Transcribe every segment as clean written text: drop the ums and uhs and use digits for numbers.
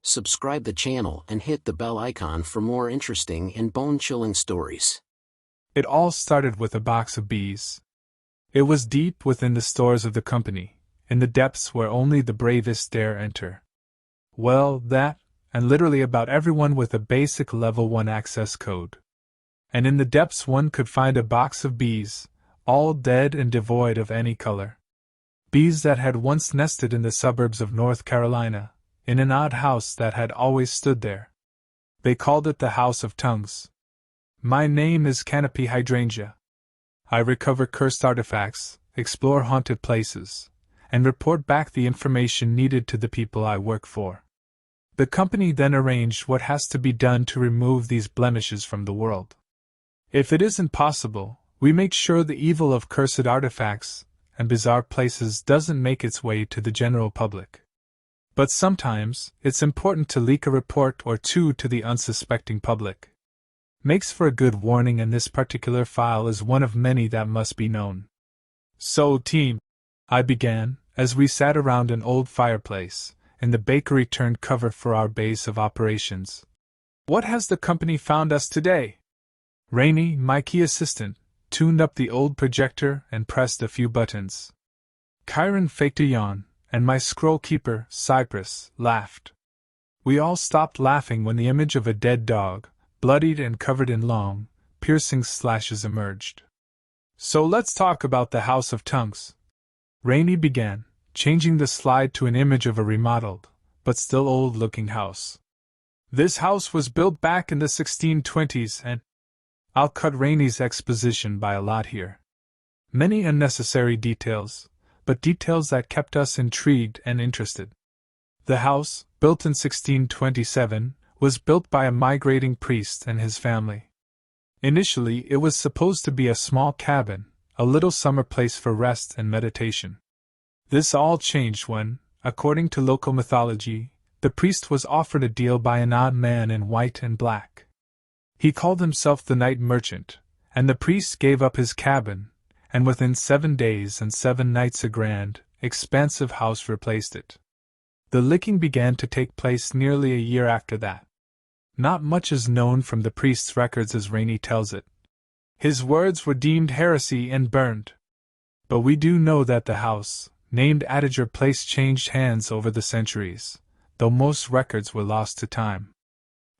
subscribe the channel and hit the bell icon for more interesting and bone-chilling stories. It all started with a box of bees. It was deep within the stores of the company, in the depths where only the bravest dare enter. Well, that, and literally about everyone with a basic level 1 access code. And in the depths one could find a box of bees, all dead and devoid of any color. Bees that had once nested in the suburbs of North Carolina, in an odd house that had always stood there. They called it the House of Tongues. My name is Canopy Hydrangea. I recover cursed artifacts, explore haunted places, and report back the information needed to the people I work for. The company then arranged what has to be done to remove these blemishes from the world. If it isn't possible, we make sure the evil of cursed artifacts and bizarre places doesn't make its way to the general public. But sometimes, it's important to leak a report or two to the unsuspecting public. Makes for a good warning, and this particular file is one of many that must be known. So, team, I began, as we sat around an old fireplace, in the bakery turned cover for our base of operations. What has the company found us today? Rainie, my key assistant, tuned up the old projector and pressed a few buttons. Kyron faked a yawn, and my scroll keeper, Cypress, laughed. We all stopped laughing when the image of a dead dog, bloodied and covered in long, piercing slashes emerged. So let's talk about the House of Tongues. Rainie began, changing the slide to an image of a remodeled, but still old-looking house. This house was built back in the 1620s and... I'll cut Rainie's exposition by a lot here. Many unnecessary details, but details that kept us intrigued and interested. The house, built in 1627, was built by a migrating priest and his family. Initially, it was supposed to be a small cabin, a little summer place for rest and meditation. This all changed when, according to local mythology, the priest was offered a deal by an odd man in white and black. He called himself the Night Merchant, and the priest gave up his cabin, and within 7 days and 7 nights a grand, expansive house replaced it. The licking began to take place nearly a year after that. Not much is known from the priest's records as Rainie tells it. His words were deemed heresy and burned. But we do know that the house, named Adorned Place, changed hands over the centuries, though most records were lost to time.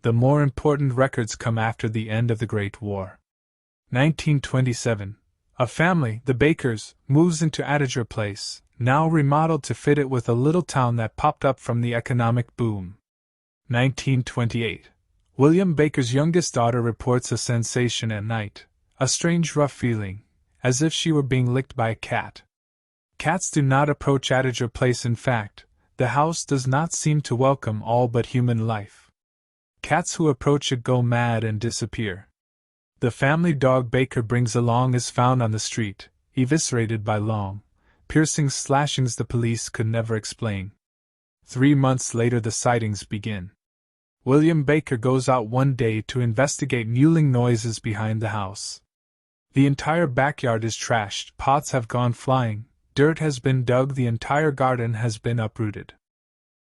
The more important records come after the end of the Great War. 1927. A family, the Bakers, moves into Adorned Place, now remodeled to fit it with a little town that popped up from the economic boom. 1928. William Baker's youngest daughter reports a sensation at night, a strange rough feeling, as if she were being licked by a cat. Cats do not approach Adorned Place. In fact, the house does not seem to welcome all but human life. Cats who approach it go mad and disappear. The family dog Baker brings along is found on the street, eviscerated by long, piercing slashings the police could never explain. 3 months later the sightings begin. William Baker goes out one day to investigate mewling noises behind the house. The entire backyard is trashed, pots have gone flying, dirt has been dug, the entire garden has been uprooted.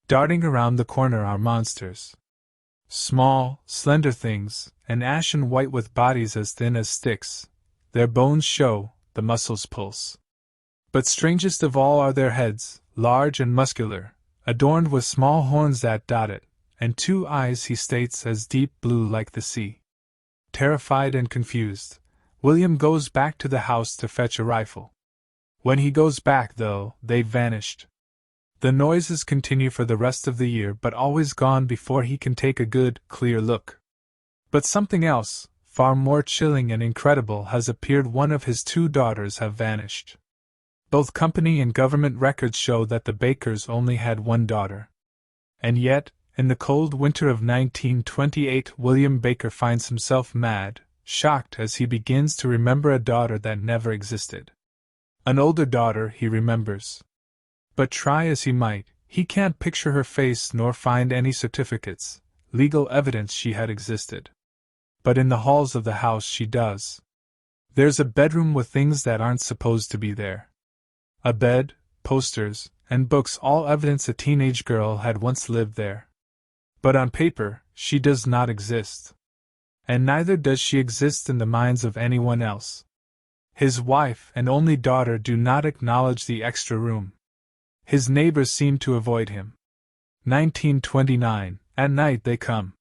Darting around the corner are monsters. Small, slender things, and ashen white with bodies as thin as sticks. Their bones show, the muscles pulse. But strangest of all are their heads, large and muscular, adorned with small horns that dot it, and 2 eyes, he states, as deep blue like the sea. Terrified and confused, William goes back to the house to fetch a rifle. When he goes back, though, they've vanished. The noises continue for the rest of the year, but always gone before he can take a good, clear look. But something else, far more chilling and incredible, has appeared. One of his 2 daughters have vanished. Both company and government records show that the Bakers only had 1 daughter. And yet, in the cold winter of 1928, William Baker finds himself mad, shocked as he begins to remember a daughter that never existed. An older daughter, he remembers. But try as he might, he can't picture her face nor find any certificates, legal evidence she had existed. But in the halls of the house she does. There's a bedroom with things that aren't supposed to be there. A bed, posters, and books, all evidence a teenage girl had once lived there. But on paper, she does not exist. And neither does she exist in the minds of anyone else. His wife and only daughter do not acknowledge the extra room. His neighbors seem to avoid him. 1929. At night they come.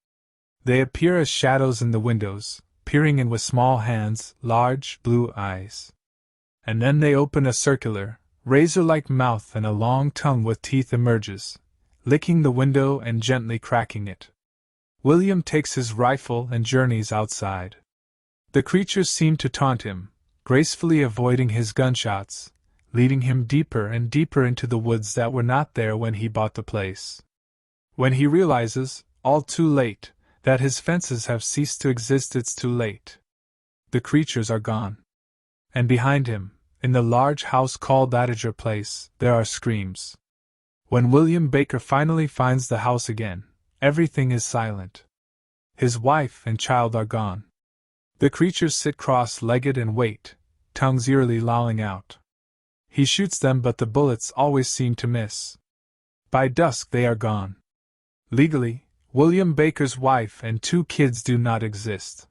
They appear as shadows in the windows, peering in with small hands, large, blue eyes. And then they open a circular, razor-like mouth and a long tongue with teeth emerges, licking the window and gently cracking it. William takes his rifle and journeys outside. The creatures seem to taunt him, gracefully avoiding his gunshots, leading him deeper and deeper into the woods that were not there when he bought the place. When he realizes, all too late, that his fences have ceased to exist, it's too late. The creatures are gone. And behind him, in the large house called Adorned Place, there are screams. When William Baker finally finds the house again, everything is silent. His wife and child are gone. The creatures sit cross-legged and wait, tongues eerily lolling out. He shoots them, but the bullets always seem to miss. By dusk they are gone. Legally, William Baker's wife and 2 kids do not exist.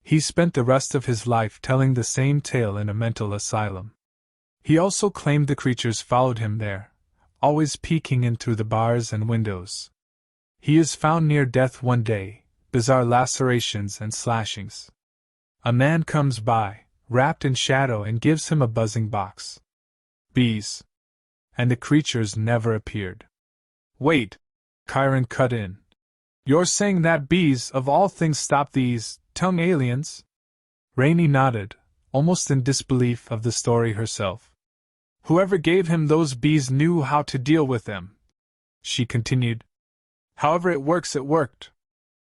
He spent the rest of his life telling the same tale in a mental asylum. He also claimed the creatures followed him there, always peeking in through the bars and windows. He is found near death one day, bizarre lacerations and slashings. A man comes by, wrapped in shadow, and gives him a buzzing box. Bees. And the creatures never appeared. Wait, Chiron cut in. You're saying that bees, of all things, stop these tongue aliens? Rainie nodded, almost in disbelief of the story herself. Whoever gave him those bees knew how to deal with them, she continued. However it works, it worked.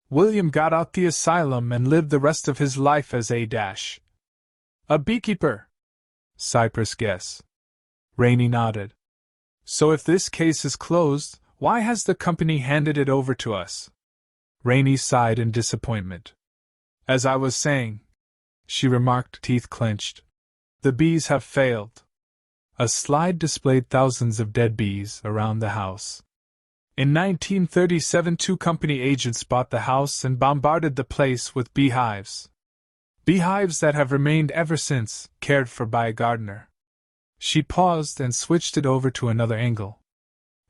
William got out the asylum and lived the rest of his life as a beekeeper. Cypress guess. Rainie nodded. So if this case is closed, why has the company handed it over to us? Rainie sighed in disappointment. As I was saying, she remarked, teeth clenched, the bees have failed. A slide displayed thousands of dead bees around the house. In 1937, 2 company agents bought the house and bombarded the place with beehives. Beehives that have remained ever since, cared for by a gardener. She paused and switched it over to another angle.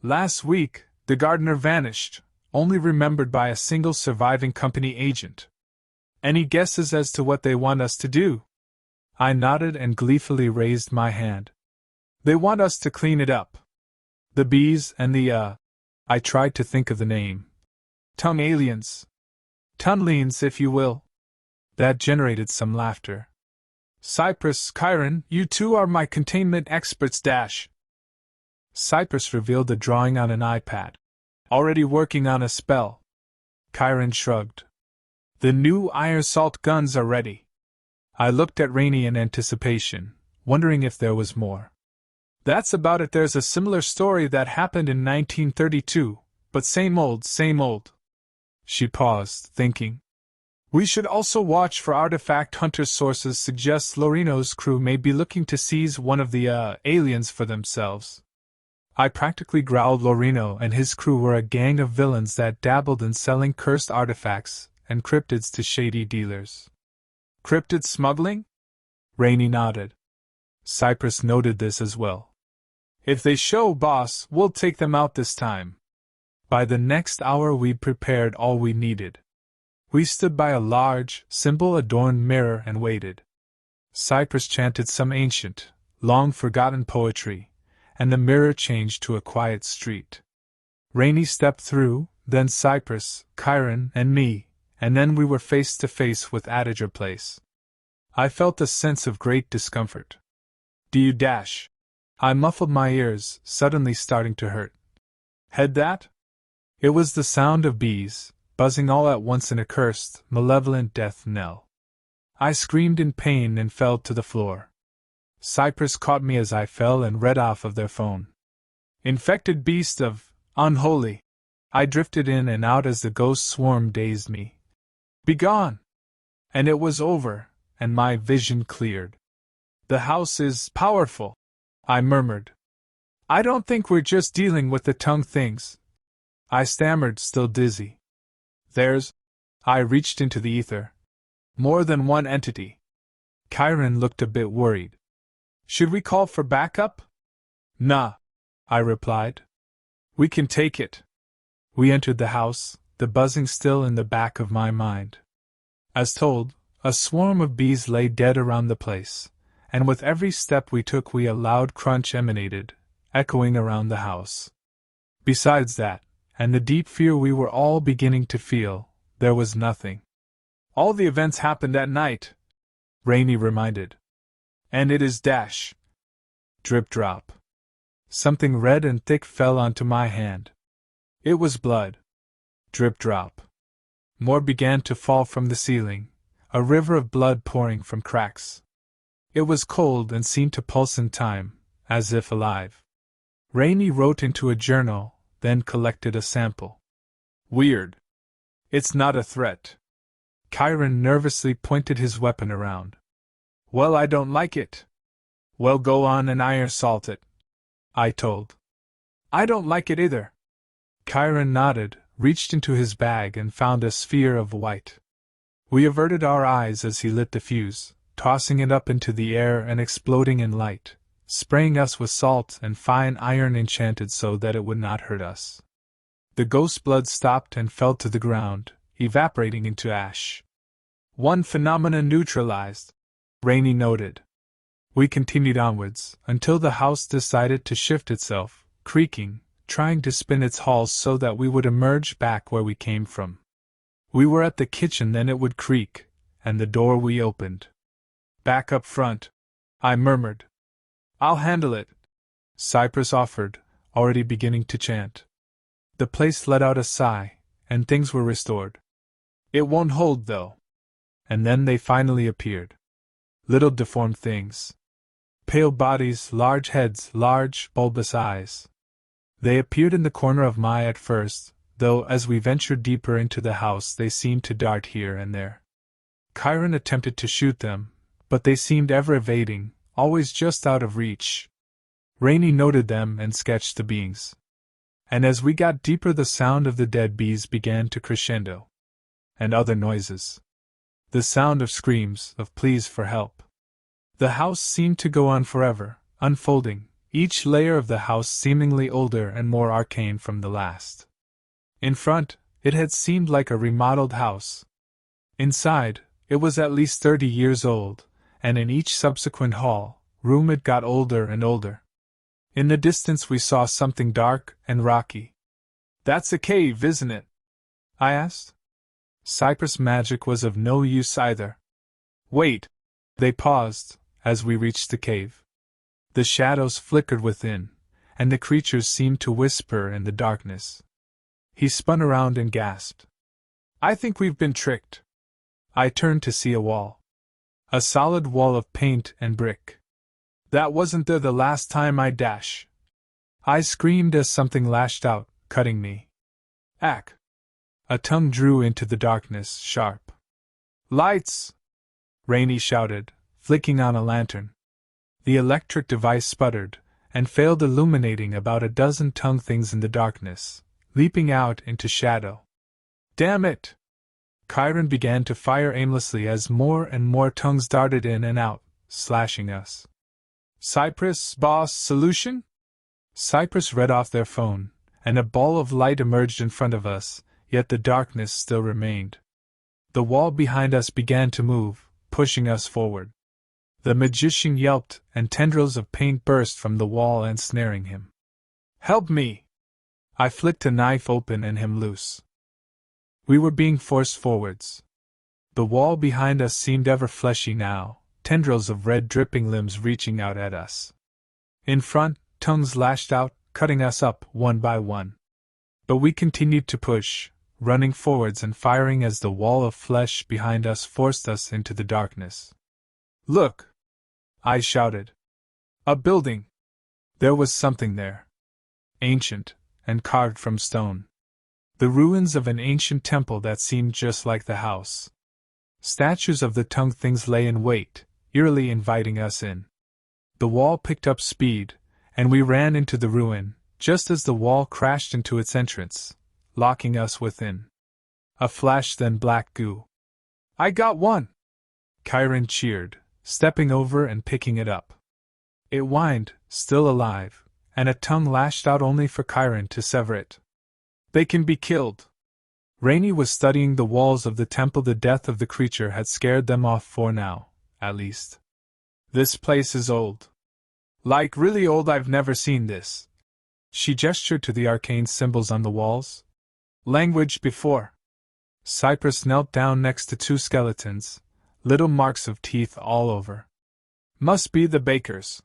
Last week, the gardener vanished, only remembered by a single surviving company agent. Any guesses as to what they want us to do? I nodded and gleefully raised my hand. They want us to clean it up. The bees and I tried to think of the name. Tongue aliens. Tunlings, if you will. That generated some laughter. Cypress, Chiron, you 2 are my containment experts. Cypress revealed a drawing on an iPad. Already working on a spell. Chiron shrugged. The new iron salt guns are ready. I looked at Rainie in anticipation, wondering if there was more. That's about it. There's a similar story that happened in 1932, but same old, same old. She paused, thinking. We should also watch for artifact hunters. Sources suggest Lorino's crew may be looking to seize one of the aliens for themselves. I practically growled. Lorino and his crew were a gang of villains that dabbled in selling cursed artifacts and cryptids to shady dealers. Cryptid smuggling? Rainie nodded. Cypress noted this as well. If they show, boss, we'll take them out this time. By the next hour we'd prepared all we needed. We stood by a large, simple adorned mirror and waited. Cypress chanted some ancient, long-forgotten poetry, and the mirror changed to a quiet street. Rainie stepped through, then Cypress, Chiron, and me, and then we were face to face with Adorned Place. I felt a sense of great discomfort. Do you ? I muffled my ears, suddenly starting to hurt. Heard that? It was the sound of bees, buzzing all at once in a cursed, malevolent death knell. I screamed in pain and fell to the floor. Cypress caught me as I fell and read off of their phone. Infected beast of unholy. I drifted in and out as the ghost swarm dazed me. Begone! And it was over, and my vision cleared. The house is powerful, I murmured. I don't think we're just dealing with the tongue things. I stammered, still dizzy. There's. I reached into the ether. More than one entity. Chiron looked a bit worried. Should we call for backup? Nah, I replied. We can take it. We entered the house, the buzzing still in the back of my mind. As told, a swarm of bees lay dead around the place, and with every step we took a loud crunch emanated, echoing around the house. Besides that, and the deep fear we were all beginning to feel, there was nothing. All the events happened at night, Rainie reminded. And it is dash. Drip drop. Something red and thick fell onto my hand. It was blood. Drip drop. More began to fall from the ceiling, a river of blood pouring from cracks. It was cold and seemed to pulse in time, as if alive. Rainie wrote into a journal, then collected a sample. Weird. It's not a threat. Chiron nervously pointed his weapon around. Well, I don't like it. Well, go on and iron salt it, I told. I don't like it either. Chiron nodded, reached into his bag and found a sphere of white. We averted our eyes as he lit the fuse, tossing it up into the air and exploding in light, spraying us with salt and fine iron enchanted so that it would not hurt us. The ghost blood stopped and fell to the ground, evaporating into ash. One phenomenon neutralized, Rainie noted. We continued onwards, until the house decided to shift itself, creaking, trying to spin its halls so that we would emerge back where we came from. We were at the kitchen, then it would creak, and the door we opened. Back up front, I murmured. I'll handle it, Cypress offered, already beginning to chant. The place let out a sigh, and things were restored. It won't hold, though. And then they finally appeared. Little deformed things. Pale bodies, large heads, large, bulbous eyes. They appeared in the corner of my eye at first, though as we ventured deeper into the house they seemed to dart here and there. Chiron attempted to shoot them, but they seemed ever evading, always just out of reach. Rainie noted them and sketched the beings. And as we got deeper the sound of the dead bees began to crescendo. And other noises. The sound of screams, of pleas for help. The house seemed to go on forever, unfolding, each layer of the house seemingly older and more arcane from the last. In front, it had seemed like a remodeled house. Inside, it was at least 30 years old, and in each subsequent hall, room it got older and older. In the distance we saw something dark and rocky. That's a cave, isn't it? I asked. Cypress magic was of no use either. Wait! They paused, as we reached the cave. The shadows flickered within, and the creatures seemed to whisper in the darkness. He spun around and gasped. I think we've been tricked. I turned to see a wall. A solid wall of paint and brick. That wasn't there the last time I dash. I screamed as something lashed out, cutting me. Ack! A tongue drew into the darkness, sharp. Lights! Rainie shouted, flicking on a lantern. The electric device sputtered, and failed illuminating about a dozen tongue things in the darkness, leaping out into shadow. Damn it! Chiron began to fire aimlessly as more and more tongues darted in and out, slashing us. Cypress, boss, solution? Cypress read off their phone, and a ball of light emerged in front of us, yet the darkness still remained. The wall behind us began to move, pushing us forward. The magician yelped, and tendrils of paint burst from the wall ensnaring him. Help me! I flicked a knife open and him loose. We were being forced forwards. The wall behind us seemed ever fleshy now, tendrils of red dripping limbs reaching out at us. In front, tongues lashed out, cutting us up one by one. But we continued to push, running forwards and firing as the wall of flesh behind us forced us into the darkness. Look! I shouted. A building! There was something there. Ancient, and carved from stone. The ruins of an ancient temple that seemed just like the house. Statues of the tongue things lay in wait, eerily inviting us in. The wall picked up speed, and we ran into the ruin, just as the wall crashed into its entrance, locking us within. A flash, then black goo. I got one! Chiron cheered, stepping over and picking it up. It whined, still alive, and a tongue lashed out only for Chiron to sever it. They can be killed. Rainie was studying the walls of the temple. The death of the creature had scared them off for now, at least. This place is old. Like really old. I've never seen this. She gestured to the arcane symbols on the walls. Language before. Cypress knelt down next to two skeletons, little marks of teeth all over. Must be the bakers.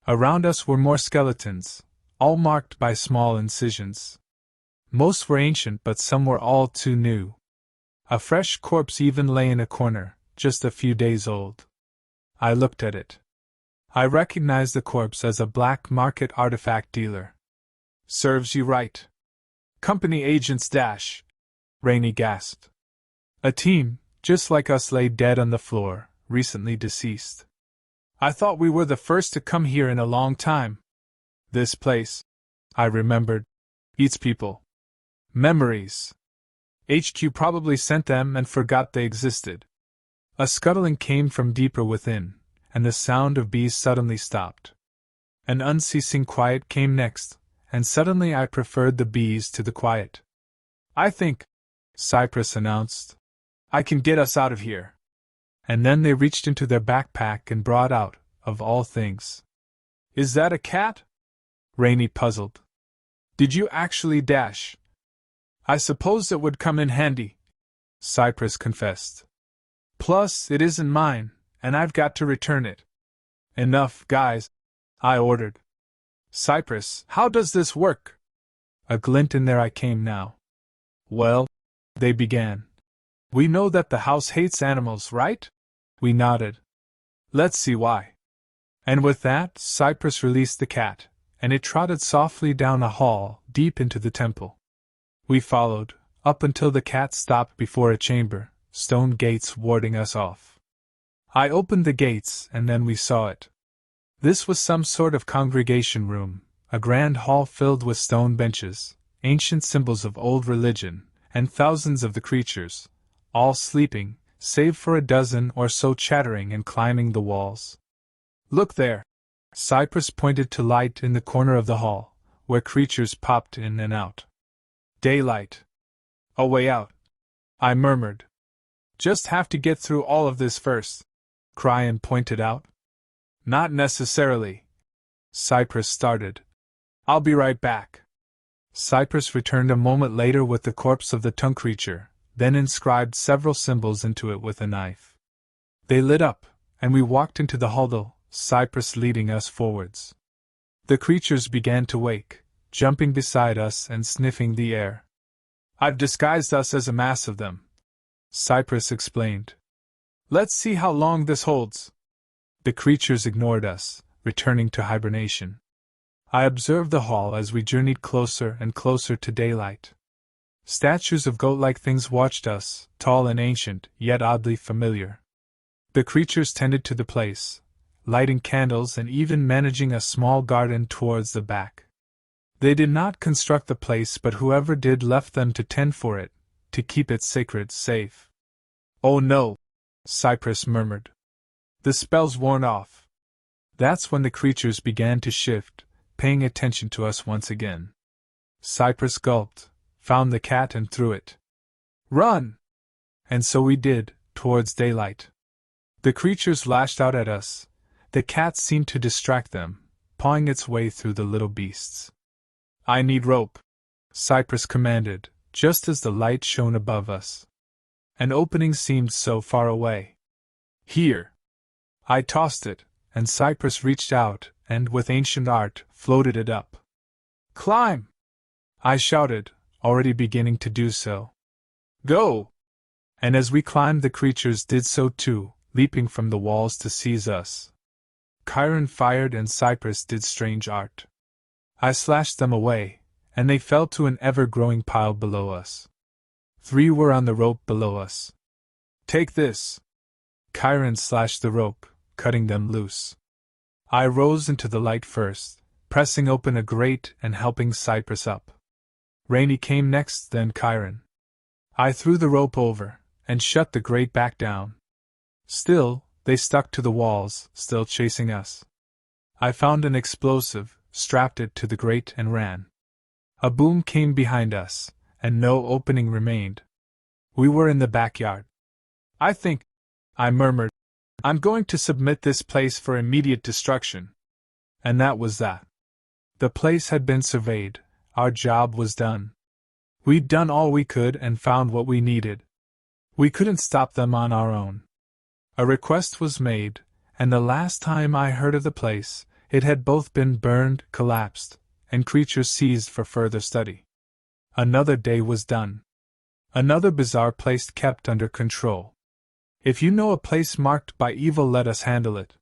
Around us were more skeletons, all marked by small incisions. Most were ancient, but some were all too new. A fresh corpse even lay in a corner, just a few days old. I looked at it. I recognized the corpse as a black market artifact dealer. Serves you right. Company agents dash. Rainie gasped. A team, just like us, lay dead on the floor, recently deceased. I thought we were the first to come here in a long time. This place, I remembered, eats people. Memories. HQ probably sent them and forgot they existed. A scuttling came from deeper within, and the sound of bees suddenly stopped. An unceasing quiet came next, and suddenly I preferred the bees to the quiet. I think, Cypress announced, I can get us out of here. And then they reached into their backpack and brought out, of all things. Is that a cat? Rainie puzzled. Did you actually dash? I suppose it would come in handy, Cypress confessed. Plus, it isn't mine, and I've got to return it. Enough, guys, I ordered. Cypress, how does this work? A glint in their eye came now. Well, they began. We know that the house hates animals, right? We nodded. Let's see why. And with that, Cypress released the cat, and it trotted softly down a hall, deep into the temple. We followed, up until the cat stopped before a chamber, stone gates warding us off. I opened the gates, and then we saw it. This was some sort of congregation room, a grand hall filled with stone benches, ancient symbols of old religion, and thousands of the creatures, all sleeping, save for a dozen or so chattering and climbing the walls. Look there! Cypress pointed to light in the corner of the hall, where creatures popped in and out. Daylight. A way out, I murmured. Just have to get through all of this first, Chiron pointed out. Not necessarily. Cypress started. I'll be right back. Cypress returned a moment later with the corpse of the tongue creature, then inscribed several symbols into it with a knife. They lit up, and we walked into the hall, Cypress leading us forwards. The creatures began to wake, jumping beside us and sniffing the air. I've disguised us as a mass of them, Cypress explained. Let's see how long this holds. The creatures ignored us, returning to hibernation. I observed the hall as we journeyed closer and closer to daylight. Statues of goat-like things watched us, tall and ancient, yet oddly familiar. The creatures tended to the place, lighting candles and even managing a small garden towards the back. They did not construct the place, but whoever did left them to tend for it, to keep it sacred, safe. Oh no, Cypress murmured. The spell's worn off. That's when the creatures began to shift, paying attention to us once again. Cypress gulped, found the cat and threw it. Run! And so we did, towards daylight. The creatures lashed out at us. The cat seemed to distract them, pawing its way through the little beasts. I need rope, Cypress commanded, just as the light shone above us. An opening seemed so far away. Here. I tossed it, and Cypress reached out and, with ancient art, floated it up. Climb! I shouted, already beginning to do so. Go! And as we climbed, the creatures did so too, leaping from the walls to seize us. Chiron fired and Cypress did strange art. I slashed them away, and they fell to an ever-growing pile below us. 3 were on the rope below us. Take this! Chiron slashed the rope, cutting them loose. I rose into the light first, pressing open a grate and helping Cypress up. Rainie came next, then Chiron. I threw the rope over, and shut the grate back down. Still, they stuck to the walls, still chasing us. I found an explosive, strapped it to the grate and ran. A boom came behind us, and no opening remained. We were in the backyard. I think, I murmured, I'm going to submit this place for immediate destruction. And that was that. The place had been surveyed, our job was done. We'd done all we could and found what we needed. We couldn't stop them on our own. A request was made, and the last time I heard of the place, it had both been burned, collapsed, and creatures seized for further study. Another day was done. Another bizarre place kept under control. If you know a place marked by evil, let us handle it.